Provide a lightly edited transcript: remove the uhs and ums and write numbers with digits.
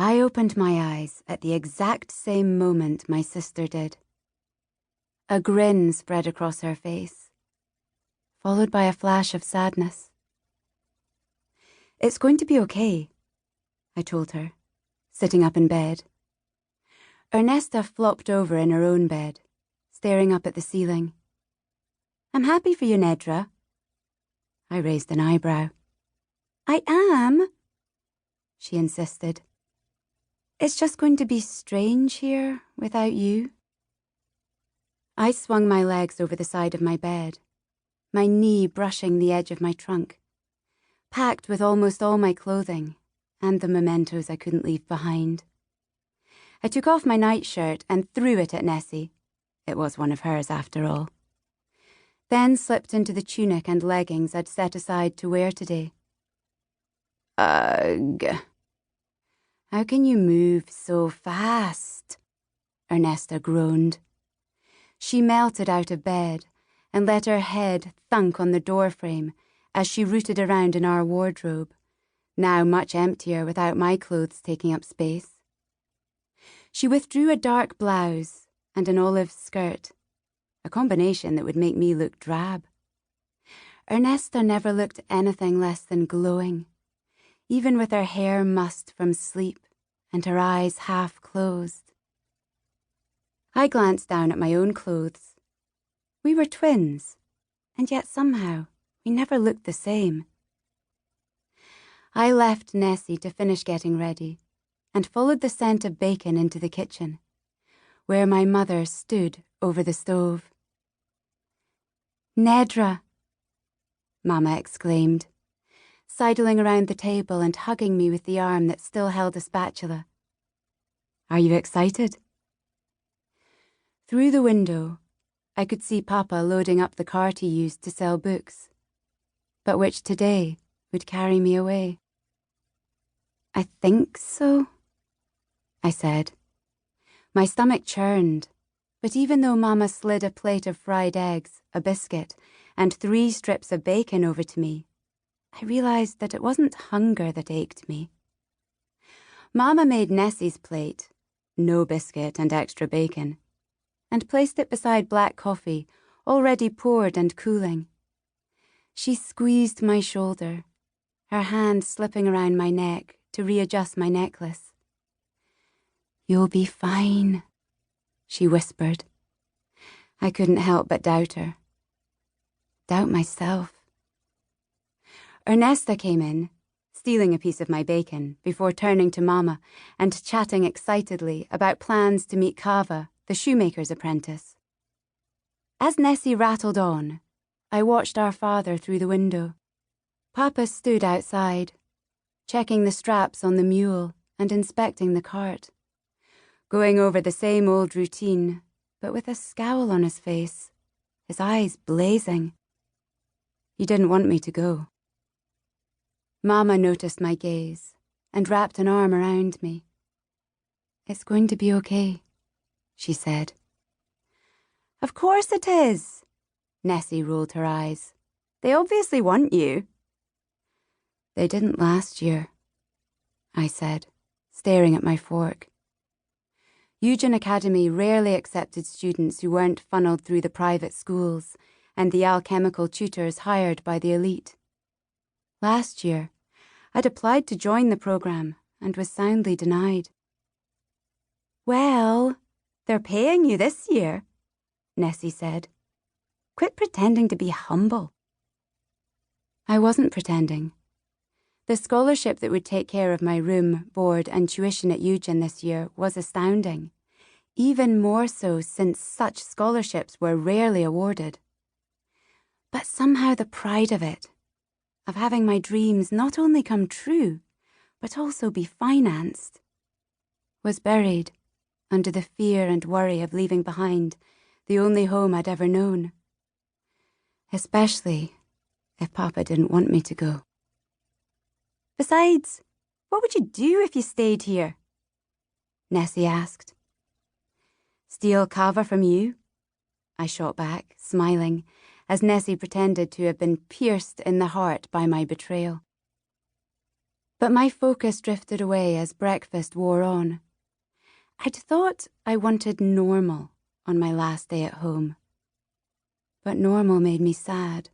I opened my eyes at the exact same moment my sister did. A grin spread across her face, followed by a flash of sadness. "It's going to be okay," I told her, sitting up in bed. Ernesta flopped over in her own bed, staring up at the ceiling. "I'm happy for you, Nedra." I raised an eyebrow. "I am," she insisted. "It's just going to be strange here without you." I swung my legs over the side of my bed, my knee brushing the edge of my trunk, packed with almost all my clothing and the mementos I couldn't leave behind. I took off my nightshirt and threw it at Nessie. It was one of hers after all. Then slipped into the tunic and leggings I'd set aside to wear today. "Ugh. How can you move so fast?" Ernesta groaned. She melted out of bed and let her head thunk on the doorframe as she rooted around in our wardrobe, now much emptier without my clothes taking up space. She withdrew a dark blouse and an olive skirt, a combination that would make me look drab. Ernesta never looked anything less than glowing, even with her hair mussed from sleep and her eyes half closed. I glanced down at my own clothes. We were twins, and yet somehow we never looked the same. I left Nessie to finish getting ready and followed the scent of bacon into the kitchen, where my mother stood over the stove. "Nedra," Mama exclaimed, sidling around the table and hugging me with the arm that still held a spatula. "Are you excited?" Through the window, I could see Papa loading up the cart he used to sell books, but which today would carry me away. "I think so," I said. My stomach churned, but even though Mama slid a plate of fried eggs, a biscuit, and 3 strips of bacon over to me, I realized that it wasn't hunger that ached me. Mama made Nessie's plate, no biscuit and extra bacon, and placed it beside black coffee, already poured and cooling. She squeezed my shoulder, her hand slipping around my neck to readjust my necklace. "You'll be fine," she whispered. I couldn't help but doubt her. Doubt myself. Ernesta came in, stealing a piece of my bacon before turning to Mama and chatting excitedly about plans to meet Kava, the shoemaker's apprentice. As Nessie rattled on, I watched our father through the window. Papa stood outside, checking the straps on the mule and inspecting the cart, going over the same old routine, but with a scowl on his face, his eyes blazing. He didn't want me to go. Mama noticed my gaze and wrapped an arm around me. "It's going to be okay," she said. "Of course it is." Nessie rolled her eyes. "They obviously want you." "They didn't last year," I said, staring at my fork. Yugen Academy rarely accepted students who weren't funneled through the private schools and the alchemical tutors hired by the elite. Last year, I'd applied to join the program and was soundly denied. "Well, they're paying you this year," Nessie said. "Quit pretending to be humble." I wasn't pretending. The scholarship that would take care of my room, board, and tuition at Yugen this year was astounding, even more so since such scholarships were rarely awarded. But somehow the pride of it, of having my dreams not only come true, but also be financed, was buried under the fear and worry of leaving behind the only home I'd ever known. Especially if Papa didn't want me to go. "Besides, what would you do if you stayed here?" Nessie asked. "Steal Kava from you?" I shot back, smiling, as Nessie pretended to have been pierced in the heart by my betrayal. But my focus drifted away as breakfast wore on. I'd thought I wanted normal on my last day at home. But normal made me sad.